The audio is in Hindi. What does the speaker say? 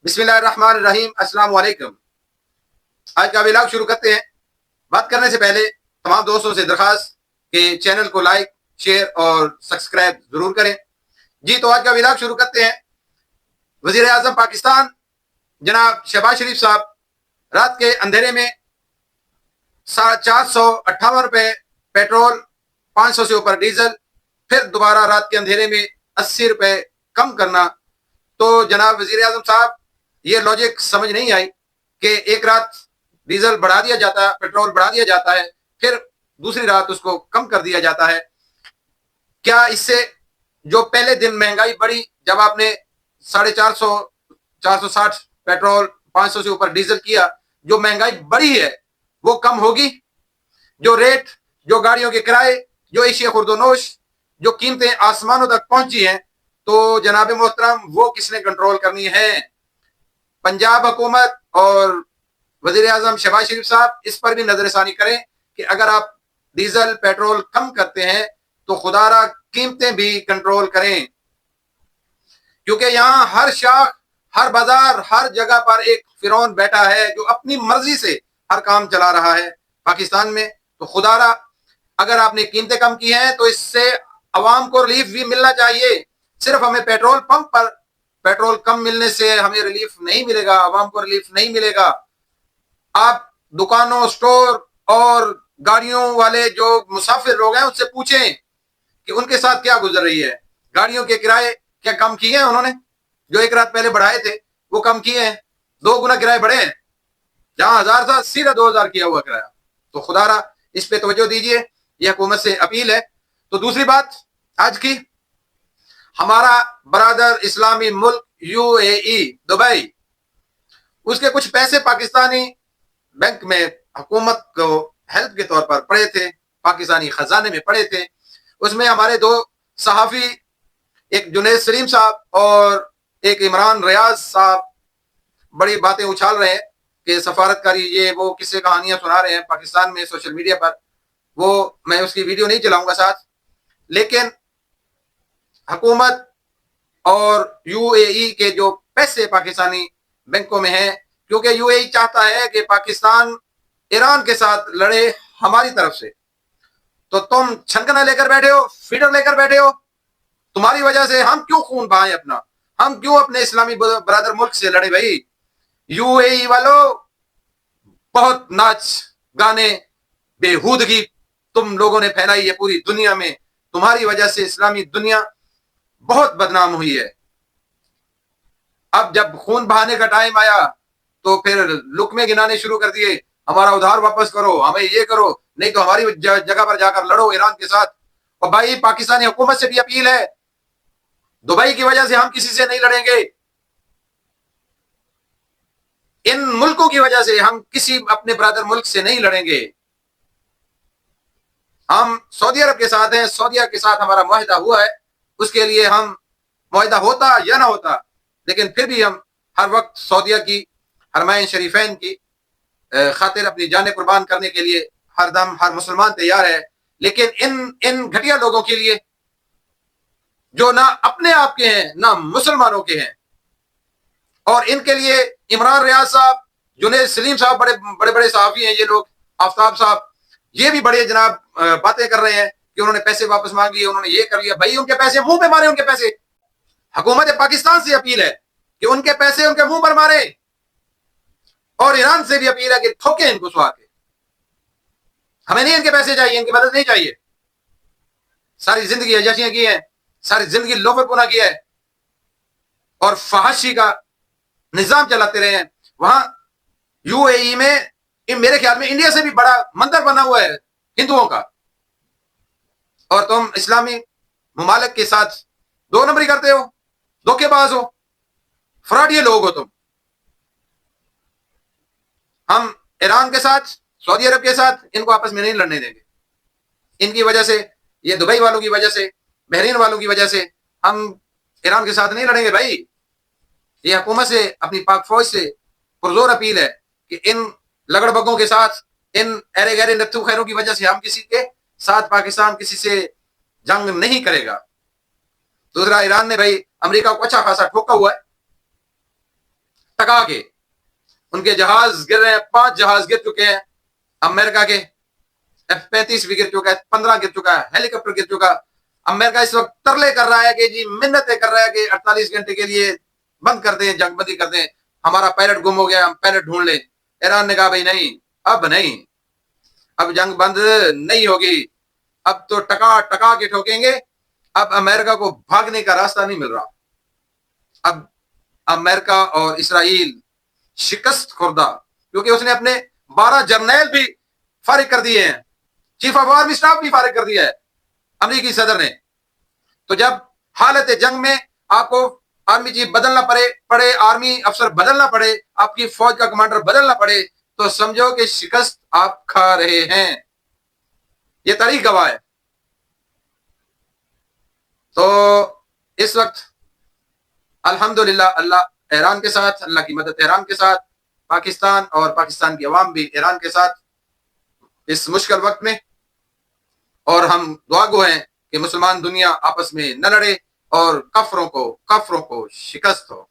बिस्मिल्लाहिर्रहमानिर्रहीम, अस्सलाम वालेकुम। आज का व्लॉग शुरू करते हैं। बात करने से पहले तमाम दोस्तों से दरखास्त कि चैनल को लाइक, शेयर और सब्सक्राइब जरूर करें। जी, तो आज का व्लॉग शुरू करते हैं। वजीर आजम पाकिस्तान जनाब शहबाज शरीफ साहब रात के अंधेरे में 458 रुपये पेट्रोल, 500 से ऊपर डीजल, फिर दोबारा रात के अंधेरे में 80 रुपये कम करना। तो जनाब वजीर आजम साहब, ये लॉजिक समझ नहीं आई कि एक रात डीजल बढ़ा दिया जाता है, पेट्रोल बढ़ा दिया जाता है, फिर दूसरी रात उसको कम कर दिया जाता है। क्या इससे जो पहले दिन महंगाई बढ़ी, जब आपने 450 460 पेट्रोल, 500 से ऊपर डीजल किया, जो महंगाई बढ़ी है वो कम होगी? जो रेट, जो गाड़ियों के किराए, जो एशिया खुर्दोनोश, जो कीमतें आसमानों तक पहुंची हैं, तो जनाब मोहतरम वो किसने कंट्रोल करनी है? पंजाब हुकूमत और वजीर आजम शहबाज शरीफ साहब इस पर भी नजरसानी करें कि अगर आप डीजल पेट्रोल कम करते हैं तो खुदारा कीमतें भी कंट्रोल करें, क्योंकि यहाँ हर शाख, हर बाजार, हर जगह पर एक फिरौन बैठा है जो अपनी मर्जी से हर काम चला रहा है पाकिस्तान में। तो खुदारा अगर आपने कीमतें कम की हैं तो इससे अवाम को रिलीफ भी मिलना चाहिए। सिर्फ हमें पेट्रोल पंप पर पेट्रोल कम मिलने से हमें रिलीफ नहीं मिलेगा, अवाम को रिलीफ नहीं मिलेगा। आप दुकानों, स्टोर और गाड़ियों वाले जो मुसाफिर लोग हैं उनसे पूछें कि उनके साथ क्या गुजर रही है। गाड़ियों के किराए क्या कम किए हैं उन्होंने? जो एक रात पहले बढ़ाए थे वो कम किए हैं, 2 गुना किराए बढ़े हैं। जहां 1000 था सीधा 2000 किया हुआ किराया। तो खुदारा इस पे तवज्जो दीजिए, यह हुकूमत से अपील है। तो दूसरी बात आज की, हमारा बरादर इस्लामी मुल्क यूएई, दुबई, उसके कुछ पैसे पाकिस्तानी बैंक में हुकूमत को हेल्प के तौर पर पड़े थे, पाकिस्तानी खजाने में पड़े थे। उसमें हमारे 2 सहाफी, एक जुनैद सलीम साहब और एक इमरान रियाज साहब, बड़ी बातें उछाल रहे हैं कि सफारतकारी ये वो किस्से कहानियां सुना रहे हैं पाकिस्तान में सोशल मीडिया पर। वो मैं उसकी वीडियो नहीं चलाऊंगा साथ, लेकिन हुकूमत और यूएई के जो पैसे पाकिस्तानी बैंकों में हैं, क्योंकि यूएई चाहता है कि पाकिस्तान ईरान के साथ लड़े हमारी तरफ से। तो तुम छनकना लेकर बैठे हो, फीडर लेकर बैठे हो। तुम्हारी वजह से हम क्यों खून बहाएं अपना? हम क्यों अपने इस्लामी ब्रदर मुल्क से लड़े? भाई यूएई वालों, बहुत नाच गाने, बेहूदगी तुम लोगों ने फैलाई है पूरी दुनिया में। तुम्हारी वजह से इस्लामी दुनिया बहुत बदनाम हुई है। अब जब खून बहाने का टाइम आया तो फिर लुकमे गिनाने शुरू कर दिए, हमारा उधार वापस करो, हमें ये करो, नहीं तो हमारी जगह पर जाकर लड़ो ईरान के साथ। और भाई पाकिस्तानी हुकूमत से भी अपील है, दुबई की वजह से हम किसी से नहीं लड़ेंगे। इन मुल्कों की वजह से हम किसी अपने ब्रदर मुल्क से नहीं लड़ेंगे। हम सऊदी अरब के साथ हैं, सऊदी के साथ हमारा मुआहदा हुआ है, उसके लिए हम मुआहदा होता या ना होता, लेकिन फिर भी हम हर वक्त सऊदी की हरमैन शरीफैन की खातिर अपनी जानें कुर्बान करने के लिए हर दम हर मुसलमान तैयार है। लेकिन इन घटिया लोगों के लिए जो ना अपने आप के हैं ना मुसलमानों के हैं, और इनके लिए इमरान रियाज साहब, जुनैद सलीम साहब, बड़े बड़े बड़े सहाफी हैं ये लोग, आफ्ताब साहब, ये भी बड़े जनाब बातें कर रहे हैं कि उन्होंने पैसे वापस मांग लिए, उन्होंने ये कर लिया। भाई उनके पैसे मुंह पे मारे, उनके पैसे। हुकूमत पाकिस्तान से अपील है कि उनके पैसे उनके मुंह पर मारे, और ईरान से भी अपील है कि ठोके इनको सुहा के। हमें नहीं इनके पैसे चाहिए, इनकी मदद नहीं चाहिए। सारी जिंदगी अजाशियां की हैं, सारी जिंदगी लोफरपुना किया है और फहाशी का निजाम चलाते रहे हैं। वहां यूएई में मेरे ख्याल में इंडिया से भी बड़ा मंदिर बना हुआ है हिंदुओं का, और तुम इस्लामी ममालिक के साथ 2 नंबरी करते हो, धोखेबाज हो, फ्रॉडिये लोग हो तुम। हम ईरान के साथ, सऊदी अरब के साथ इनको आपस में नहीं लड़ने देंगे। इनकी वजह से, ये दुबई वालों की वजह से, बहरीन वालों की वजह से हम ईरान के साथ नहीं लड़ेंगे। भाई ये हुकूमत से, अपनी पाक फौज से पुरजोर अपील है कि इन लगड़बगों के साथ, इन अरे गहरे नत्थु खैरों की वजह से हम किसी के साथ, पाकिस्तान किसी से जंग नहीं करेगा। दूसरा, ईरान ने भाई अमेरिका को अच्छा खासा ठोका हुआ है, टका के उनके जहाज गिर रहे हैं। 5 जहाज गिर चुके हैं अमेरिका के, F-35 भी गिर चुका है, 15 गिर चुका है, हेलीकॉप्टर गिर चुका। अमेरिका इस वक्त तरले कर रहा है कि जी मिन्नतें कर रहा है कि 48 घंटे के लिए बंद कर दें, जंगबंदी कर दें, हमारा पायलट गुम हो गया, हम पायलट ढूंढ लें। ईरान ने कहा भाई नहीं, अब नहीं, अब जंग बंद नहीं होगी, अब तो टका टका के ठोकेंगे। अब अमेरिका को भागने का रास्ता नहीं मिल रहा। अब अमेरिका और इसराइल शिकस्त खुर्दा, क्योंकि उसने अपने 12 जर्नैल भी फारिग कर दिए हैं, चीफ ऑफ आर्मी स्टाफ भी फारिग कर दिया है अमेरिकी सदर ने। तो जब हालत जंग में आपको आर्मी चीफ बदलना पड़े, आर्मी अफसर बदलना पड़े, आपकी फौज का कमांडर बदलना पड़े, तो समझो कि शिकस्त आप खा रहे हैं। ये तारीख गवाह है। तो इस वक्त अल्हम्दुलिल्लाह अल्लाह ईरान के साथ, अल्लाह की मदद ईरान के साथ, पाकिस्तान और पाकिस्तान की अवाम भी ईरान के साथ इस मुश्किल वक्त में। और हम दुआगो हैं कि मुसलमान दुनिया आपस में न लड़े और कफरों को शिकस्त हो।